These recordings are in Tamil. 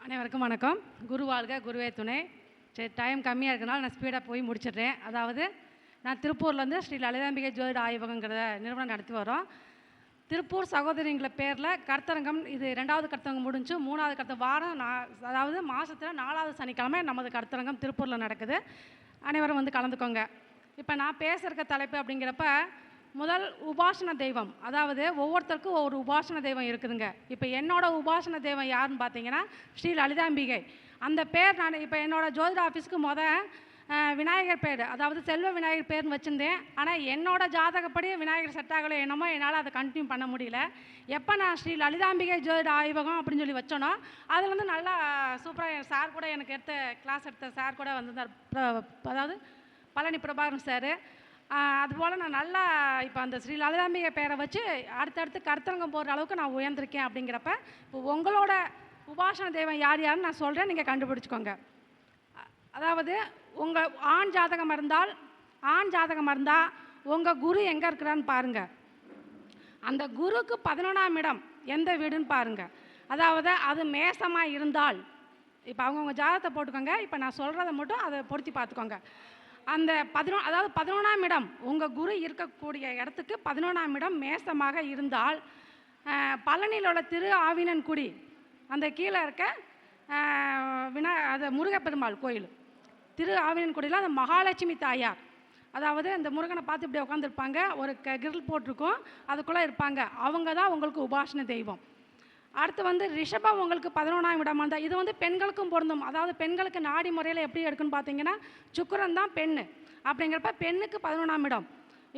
அனைவருக்கும் வணக்கம். குரு வாழ்க, குருவே துணை. சரி, டைம் கம்மியாக இருக்கனால நான் ஸ்பீடாக போய் முடிச்சிடுறேன். அதாவது நான் திருப்பூர்லேருந்து ஸ்ரீ லலிதாம்பிகை ஜோதிட ஆய்வகங்கிற நிறுவனம் நடத்தி வரோம். திருப்பூர் சகோதரிங்கிற பேரில் கருத்தரங்கம், இது 2வது கருத்தரங்கம் முடிஞ்சு 3வது வாரம் அதாவது மாதத்தில் 4வது சனிக்கிழமை நமது கருத்தரங்கம் திருப்பூரில் நடக்குது. அனைவரும் வந்து கலந்துக்கோங்க. இப்போ நான் பேசுகிற தலைப்பு அப்படிங்கிறப்ப முதல் உபாசன தெய்வம், அதாவது ஒவ்வொருத்தருக்கும் ஒவ்வொரு உபாசன தெய்வம் இருக்குதுங்க. இப்போ என்னோட உபாசன தெய்வம் யாருன்னு பார்த்தீங்கன்னா ஸ்ரீ லலிதாம்பிகை. அந்த பேர் நான் இப்போ என்னோடய ஜோதிட ஆஃபீஸுக்கு விநாயகர் பேர், அதாவது செல்வ விநாயகர் பேர்னு வச்சுருந்தேன். ஆனால் என்னோடய ஜாதகப்படி விநாயகர் செட் ஆகலை என்னமோ, என்னால் அதை கண்டினியூ பண்ண முடியல. எப்போ நான் ஸ்ரீ லலிதாம்பிகை ஜோதிட ஆய்வகம் அப்படின்னு சொல்லி வச்சோனோ அதில் வந்து நல்லா சூப்பராக சார் கூட எனக்கு கிளாஸ் எடுத்த சார் கூட வந்திருந்தார், அதாவது பழனி பிரபாகரன் சார். அதுபோல் நான் நல்லா இப்போ அந்த ஸ்ரீ லலிதாம்பிகை பேரை வச்சு அடுத்தடுத்து கருத்தரங்கம் போடுற அளவுக்கு நான் உயர்ந்திருக்கேன். அப்படிங்கிறப்ப இப்போ உங்களோட உபாசன தெய்வம் யார் யாருன்னு நான் சொல்கிறேன், நீங்கள் கண்டுபிடிச்சிக்கோங்க. அதாவது உங்கள் ஆண் ஜாதகம் இருந்தால் உங்கள் குரு எங்கே இருக்கிறான்னு பாருங்கள். அந்த குருக்கு 11ஆம் இடம் எந்த வீடுன்னு பாருங்கள். அதாவது அது மேசமாக இருந்தால், இப்போ அவங்கவுங்க ஜாதகத்தை போட்டுக்கோங்க. இப்போ நான் சொல்கிறத மட்டும் அதை பொருத்தி பார்த்துக்கோங்க. அந்த 11ஆம் இடம் உங்கள் குரு இருக்கக்கூடிய இடத்துக்கு 11ஆம் இடம் மேசமாக இருந்தால், பழனியில் உள்ள திரு ஆவினன்குடி அந்த கீழே இருக்க அது முருகப்பெருமாள் கோயில், திரு ஆவினன்குடியில் அந்த மகாலட்சுமி தாயார், அதாவது அந்த முருகனை பார்த்து இப்படி உட்காந்துருப்பாங்க, ஒரு கிரில் போட்டிருக்கும், அதுக்குள்ளே இருப்பாங்க. அவங்க தான் உங்களுக்கு உபாசன தெய்வம். அடுத்து வந்து ரிஷபம் உங்களுக்கு 11ஆம் இடமாக இருந்தால், இது வந்து பெண்களுக்கும் பொருந்தும். அதாவது பெண்களுக்கு நாடி முறையில் எப்படி எடுக்குன்னு பார்த்தீங்கன்னா சுக்கிரன் தான் பெண்ணு. அப்படிங்கிறப்ப பெண்ணுக்கு 11ஆம் இடம்.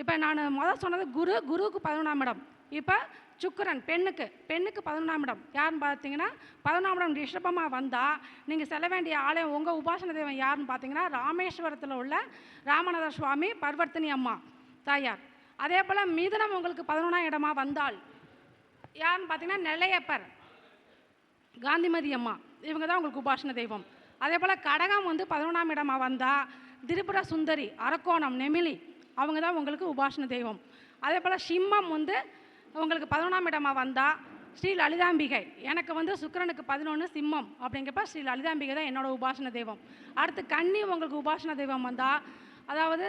இப்போ நான் முதல் சொன்னது குருவுக்கு 11ஆம் இடம். இப்போ சுக்கிரன் பெண்ணுக்கு 11ஆம் இடம் யாருன்னு பார்த்தீங்கன்னா 11ஆம் இடம் ரிஷபமாக வந்தால் நீங்கள் செல்ல வேண்டிய ஆலயம், உங்கள் உபாசன தெய்வம் யாருன்னு பார்த்தீங்கன்னா ராமேஸ்வரத்தில் உள்ள ராமநாத சுவாமி பர்வர்த்தினி அம்மா தாயார். அதே போல் மிதுனம் உங்களுக்கு 11ஆம் இடமாக வந்தால் யாருன்னு பார்த்தீங்கன்னா நெல்லையப்பர் காந்திமதி அம்மா, இவங்க தான் உங்களுக்கு உபாசன தெய்வம். அதே போல் கடகம் வந்து 11ஆம் இடமாக வந்தால் திரிபுர சுந்தரி அரக்கோணம் நெமிலி, அவங்க தான் உங்களுக்கு உபாசன தெய்வம். அதே போல் சிம்மம் வந்து உங்களுக்கு 11ஆம் இடமாக வந்தால் ஸ்ரீ லலிதாம்பிகை. எனக்கு வந்து சுக்கிரனுக்கு 11 சிம்மம், அப்படிங்கிறப்ப ஸ்ரீ லலிதாம்பிகை தான் என்னோடய உபாசன தெய்வம். அடுத்து கன்னி உங்களுக்கு உபாசன தெய்வம் வந்தால், அதாவது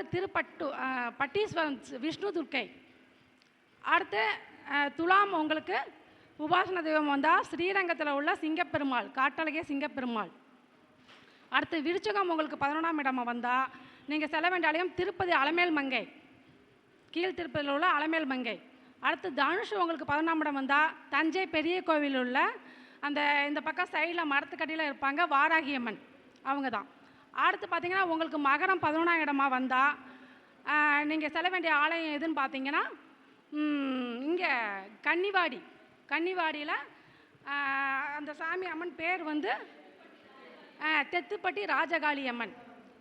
பட்டீஸ்வரன் விஷ்ணு துர்க்கை. அடுத்து துலாம் உங்களுக்கு உபாசன தெய்வம் வந்தால் ஸ்ரீரங்கத்தில் உள்ள சிங்கப்பெருமாள், காட்டழகே சிங்கப்பெருமாள். அடுத்து விருச்சகம் உங்களுக்கு 11ஆம் இடமாக வந்தால் நீங்கள் செல்ல வேண்டிய ஆலயம் திருப்பதி அலமேல் மங்கை, கீழ் திருப்பதியில் உள்ள அலமேல் மங்கை. அடுத்து தனுஷ் உங்களுக்கு 11ஆம் இடம் வந்தால் தஞ்சை பெரிய கோவில் உள்ள அந்த இந்த பக்கம் சைடில் மரத்துக்கடியில் இருப்பாங்க வாராகியம்மன், அவங்க தான். அடுத்து பார்த்திங்கன்னா உங்களுக்கு மகரம் 11ஆம் இடமாக வந்தால் நீங்கள் செல்ல வேண்டிய ஆலயம் எதுன்னு பார்த்தீங்கன்னா இங்கே கன்னிவாடியில் அந்த சாமி அம்மன் பேர் வந்து தெத்துப்பட்டி ராஜகாளி அம்மன்.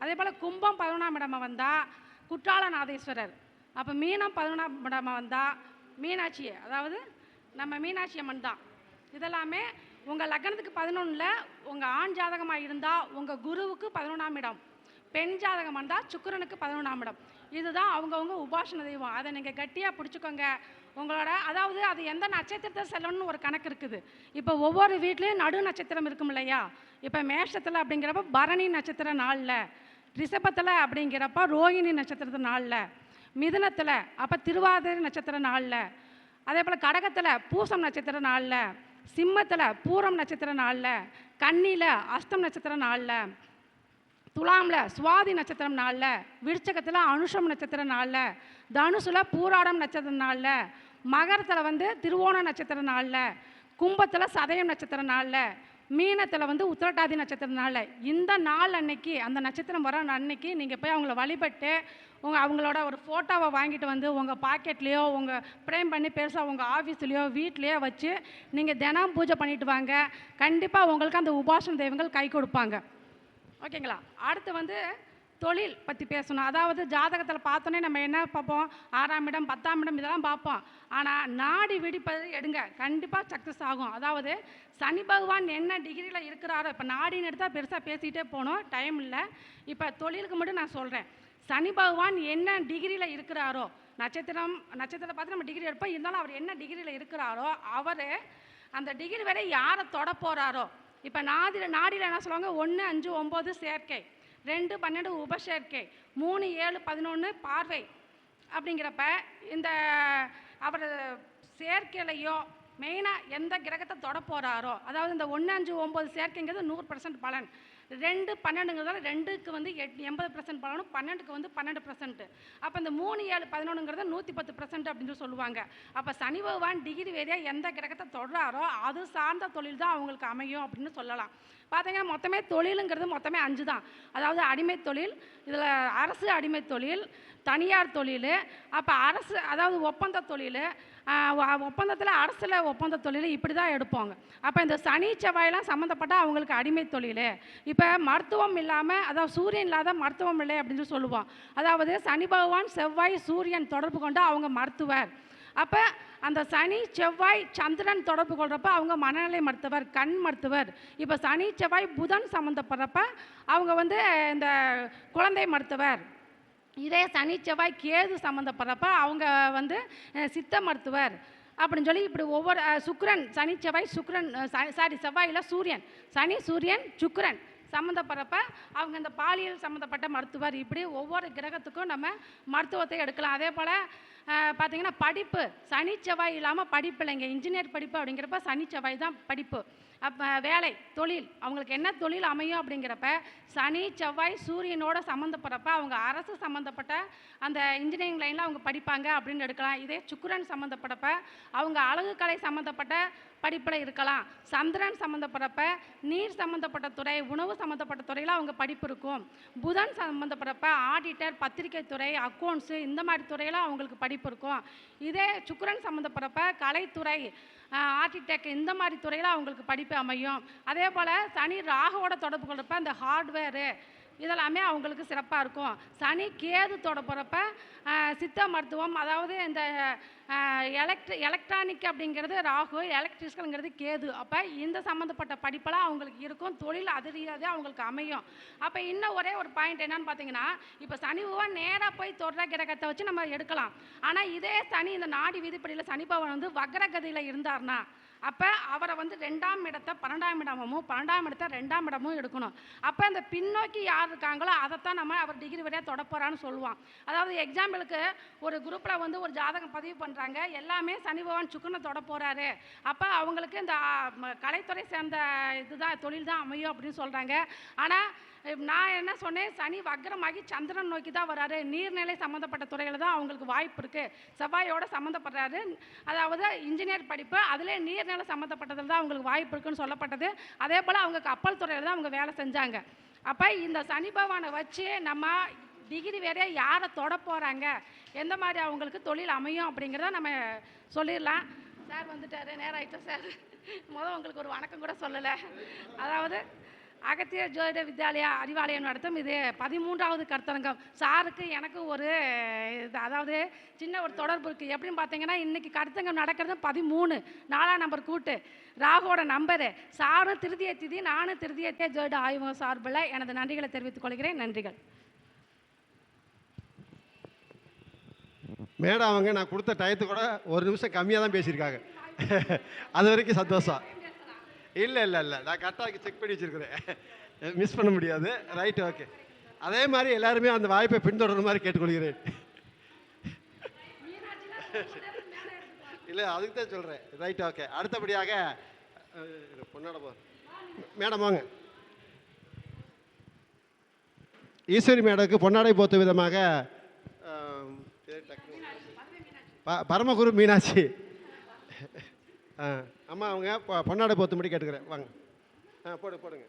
அதே போல் கும்பம் 11ஆம் இடமாக வந்தால் குற்றாலநாதேஸ்வரர். அப்போ மீனம் 11ஆம் இடமாக வந்தால் மீனாட்சி, அதாவது நம்ம மீனாட்சி அம்மன் தான். இதெல்லாமே உங்கள் லக்னத்துக்கு 11ல் உங்கள் ஆண் ஜாதகமாக இருந்தால் உங்கள் குருவுக்கு 11ஆம் இடம், பெண் ஜாதகம் இருந்தால் சுக்கிரனுக்கு 11ஆம் இடம். இதுதான் அவங்கவுங்க உபாசன தெய்வம். அதை நீங்கள் கட்டியாக பிடிச்சிக்கோங்க. உங்களோட அதாவது அது எந்த நட்சத்திரத்தை செல்லணும்னு ஒரு கணக்கு இருக்குது. இப்போ ஒவ்வொரு வீட்லேயும் நடு நட்சத்திரம் இருக்கும் இல்லையா? இப்போ மேஷத்தில் அப்படிங்கிறப்ப பரணி நட்சத்திர நாளில், ரிஷபத்தில் அப்படிங்கிறப்ப ரோகிணி நட்சத்திரத்து நாளில், மிதுனத்தில் அப்போ திருவாதிரை நட்சத்திர நாளில், அதே போல் கடகத்தில் பூசம் நட்சத்திர நாளில், சிம்மத்தில் பூரம் நட்சத்திர நாளில், கன்னியில் அஸ்தம் நட்சத்திர நாளில், துலாமில் சுவாதி நட்சத்திரம் நாளில், விருச்சகத்தில் அனுஷம் நட்சத்திர நாளில், தனுசில் பூராடம் நட்சத்திர நாளில், மகரத்தில் வந்து திருவோண நட்சத்திர நாளில், கும்பத்தில் சதயம் நட்சத்திர நாளில், மீனத்தில் வந்து உத்திரட்டாதி நட்சத்திர நாளில். இந்த நாள் அன்னைக்கு, அந்த நட்சத்திரம் வர அன்னைக்கு நீங்கள் போய் அவங்கள வழிபட்டு அவங்களோட ஒரு ஃபோட்டோவை வாங்கிட்டு வந்து உங்கள் பாக்கெட்லேயோ உங்கள் ஃப்ரேம் பண்ணி பெருசாக உங்கள் ஆஃபீஸ்லேயோ வீட்லேயோ வச்சு நீங்கள் தினம் பூஜை பண்ணிட்டு வாங்க. கண்டிப்பாக உங்களுக்கு அந்த உபாசன தெய்வங்கள் கை கொடுப்பாங்க. ஓகேங்களா? அடுத்து வந்து தொழில் பற்றி பேசணும். அதாவது ஜாதகத்தில் பார்த்தோன்னே நம்ம என்ன பார்ப்போம், 6ஆம் இடம் 10ஆம் இடம் இதெல்லாம் பார்ப்போம். ஆனால் நாடி வெடிப்பது எடுங்க, கண்டிப்பாக சக்ஸஸ் ஆகும். அதாவது சனி பகவான் என்ன டிகிரியில் இருக்கிறாரோ, இப்போ நாடின்னு எடுத்தால் பெருசாக பேசிகிட்டே போகணும், டைம் இல்லை. இப்போ தொழிலுக்கு மட்டும் நான் சொல்கிறேன். சனி பகவான் என்ன டிகிரியில் இருக்கிறாரோ, நட்சத்திரத்தை பார்த்து நம்ம டிகிரி எடுப்போம், இருந்தாலும் அவர் என்ன டிகிரியில் இருக்கிறாரோ அவர் அந்த டிகிரி வரை யாரை தொட போகிறாரோ, இப்போ நாடியில் என்ன சொல்லுவாங்க, 1, 5, 9 சேர்க்கை, 2, 12 உபசேர்க்கை, 3, 7, 11 பார்வை. அப்படிங்கிறப்ப இந்த அவர் சேர்க்கையிலையோ மெயினாக எந்த கிரகத்தை தொட போகிறாரோ, அதாவது இந்த 1, 5, 9 சேர்க்கைங்கிறது 100% பலன், 2, 12ங்கிறதால 2க்கு வந்து 80% பலனும், 12க்கு வந்து 12%. அப்போ இந்த 3, 7, 11ங்கிறத 110% அப்படின்னு சொல்லுவாங்க. அப்போ சனி பகவான் டிகிரி வேதியாக எந்த கிரகத்தை தொடுறாரோ அது சார்ந்த தொழில் தான் அவங்களுக்கு அமையும் அப்படின்னு சொல்லலாம். பார்த்தீங்கன்னா மொத்தமே தொழிலுங்கிறது மொத்தமே 5 தான். அதாவது அடிமை தொழில், இதில் அரசு அடிமை தொழில், தனியார் தொழில், அப்போ அரசு அதாவது ஒப்பந்த தொழில், ஒப்பந்தத்தில் அரசில் ஒப்பந்த தொழில், இப்படி தான் எடுப்பாங்க. அப்போ இந்த சனி செவ்வாயெல்லாம் சம்மந்தப்பட்ட அவங்களுக்கு அடிமை தொழில். இப்போ மருத்துவம் இல்லாமல், அதாவது சூரியன் இல்லாத மருத்துவம் இல்லை அப்படின்னு சொல்லுவோம். அதாவது சனி பகவான் செவ்வாய் சூரியன் தொடர்பு கொண்டு அவங்க மருத்துவர். அப்போ அந்த சனி செவ்வாய் சந்திரன் தொடர்பு கொள்கிறப்ப அவங்க மனநிலை மருத்துவர், கண் மருத்துவர். இப்போ சனி செவ்வாய் புதன் சம்மந்தப்படுறப்ப அவங்க வந்து இந்த குழந்தை மருத்துவர். இதே சனி செவ்வாய் கேது சம்மந்தப்படுறப்ப அவங்க வந்து சித்த மருத்துவர் அப்படின்னு சொல்லி இப்படி ஒவ்வொரு சுக்கிரன், சனி செவ்வாய் சுக்கிரன், செவ்வாயில் சூரியன், சனி சூரியன் சுக்கிரன் சம்மந்தப்படுறப்ப அவங்க இந்த பாலியல் சம்மந்தப்பட்ட மருத்துவர். இப்படி ஒவ்வொரு கிரகத்துக்கும் நம்ம மருத்துவத்தை எடுக்கலாம். அதே போல் பார்த்திங்கன்னா படிப்பு, சனி செவ்வாய் இல்லாமல் படிப்பு இல்லைங்க. இன்ஜினியர் படிப்பு அப்படிங்கிறப்ப சனி செவ்வாய் தான் படிப்பு. அப்போ வேலை தொழில் அவங்களுக்கு என்ன தொழில் அமையும் அப்படிங்கிறப்ப சனி செவ்வாய் சூரியனோட சம்மந்தப்படுறப்ப அவங்க அரசு சம்மந்தப்பட்ட அந்த இன்ஜினியரிங் லைனில் அவங்க படிப்பாங்க அப்படின்னு எடுக்கலாம். இதே சுக்கிரன் சம்மந்தப்பட்டப்ப அவங்க அழகு கலை சம்மந்தப்பட்ட படிப்பில் இருக்கலாம். சந்திரன் சம்மந்தப்படுறப்ப நீர் சம்மந்தப்பட்ட துறை, உணவு சம்மந்தப்பட்ட துறையில் அவங்க படிப்பு இருக்கும். புதன் சம்மந்தப்படுறப்ப ஆடிட்டர், பத்திரிகை துறை, அக்கௌண்ட்ஸு, இந்த மாதிரி துறையில் அவங்களுக்கு படிப்பு இருக்கும். இதே சுக்கிரன் சம்மந்தப்படுறப்ப கலைத்துறை, ஆர்கிடெக்ட், இந்த மாதிரி துறையில் அவங்களுக்கு படிப்பு அமையும். அதே போல் சனி ராகுவோட தொடர்பு கொள்கிறப்ப இந்த ஹார்ட்வேரு இதெல்லாமே அவங்களுக்கு சிறப்பாக இருக்கும். சனி கேது தொடர்புறப்ப சித்த மருத்துவம், அதாவது இந்த எலக்ட்ரானிக் அப்படிங்கிறது ராகு, எலக்ட்ரிக்கல்ங்கிறது கேது. அப்போ இந்த சம்மந்தப்பட்ட படிப்பெல்லாம் அவங்களுக்கு இருக்கும். தொழில் அதிரீதியாக அவங்களுக்கு அமையும். அப்போ இன்னும் ஒரே ஒரு பாயிண்ட் என்னன்னு பார்த்தீங்கன்னா, இப்போ சனி பகவான் நேராக போய் தொடர கிரகத்தை வச்சு நம்ம எடுக்கலாம். ஆனால் இதே சனி இந்த நாடி விதிப்படியில் சனி பகவான் வந்து வக்ரகதியில் இருந்தார்னா அப்போ அவரை வந்து 2ஆம் இடத்தை 12ஆம் இடமும் 12ஆம் இடத்தை 2ஆம் இடமும் எடுக்கணும். அப்போ இந்த பின்னோக்கி யார் இருக்காங்களோ அதைத்தான் நம்ம அவர் டிகிரி வரையாக தொடப்போறான்னு சொல்லுவான். அதாவது எக்ஸாம்பிளுக்கு ஒரு குரூப்பில் வந்து ஒரு ஜாதகம் பதிவு பண்ணுறாங்க, எல்லாமே சனி பகவான் சுக்கரனை தொட போகிறாரு. அப்போ அவங்களுக்கு இந்த கலைத்துறை சேர்ந்த இதுதான் தொழில் தான் அமையும் அப்படின்னு சொல்கிறாங்க. ஆனால் நான் என்ன சொன்னேன், சனி வக்ரமாகி சந்திரன் நோக்கி தான் வராரு. நீர்நிலை சம்மந்தப்பட்ட துறையில் தான் அவங்களுக்கு வாய்ப்பு இருக்குது. செவ்வாயோட சம்மந்தப்படுறாரு, அதாவது இன்ஜினியர் படிப்பு, அதிலே நீர்நிலை சம்மந்தப்பட்டதில் தான் அவங்களுக்கு வாய்ப்பு இருக்குன்னு சொல்லப்பட்டது. அதே போல் அவங்க கப்பல் துறையில் தான் அவங்க வேலை செஞ்சாங்க. அப்போ இந்த சனி பகவானை வச்சு நம்ம டிகிரி வேறையாக யாரை தொட போகிறாங்க, எந்த மாதிரி அவங்களுக்கு தொழில் அமையும் அப்படிங்கிறத நம்ம சொல்லிடலாம். சார் வந்துட்டார், நேரம் ஆகிட்டோம் சார். உங்களுக்கு ஒரு வணக்கம் கூட சொல்லலை. அதாவது அகத்தியர் ஜோதிட வித்யாலயா அறிவாலயம் நடத்தும் இது 13வது கருத்தரங்கம். சாருக்கு எனக்கு ஒரு இது, அதாவது சின்ன ஒரு தொடர்பு இருக்குது. எப்படின்னு பார்த்தீங்கன்னா, இன்றைக்கி கருத்தரங்கம் நடக்கிறது 13, 4ஆம் நம்பர் கூட்டு, ராகுவோட நம்பரு. சாரும் திருதிய திதி, நானும் திருதிய ஜோதிட ஆய்வகம் சார்பில் எனது நன்றிகளை தெரிவித்துக் கொள்கிறேன். நன்றிகள். மேடம் அவங்க நான் கொடுத்த டயத்து கூட ஒரு நிமிஷம் கம்மியாக தான் பேசியிருக்காங்க. அது வரைக்கும் சந்தோஷம். இல்லை இல்லை இல்லை, நான் கரெக்டாக செக் பண்ணி வச்சுருக்கிறேன், மிஸ் பண்ண முடியாது. Right, okay. அதே மாதிரி எல்லாருமே அந்த வாய்ப்பை பின்தொடர்ற மாதிரி கேட்டுக்கொள்கிறேன். இல்லை, அதுக்கு தான் சொல்கிறேன். Right, okay. அடுத்தபடியாக பொன்னாட போ மேடம் வாங்க. ஈஸ்வரி மேடத்துக்கு பொன்னாடை போத்த விதமாக பரமகுரு மீனாட்சி அம்மா அவங்க பொன்னாடை போத்தும்படி கேட்டுக்கிறேன். வாங்க, போடுங்க.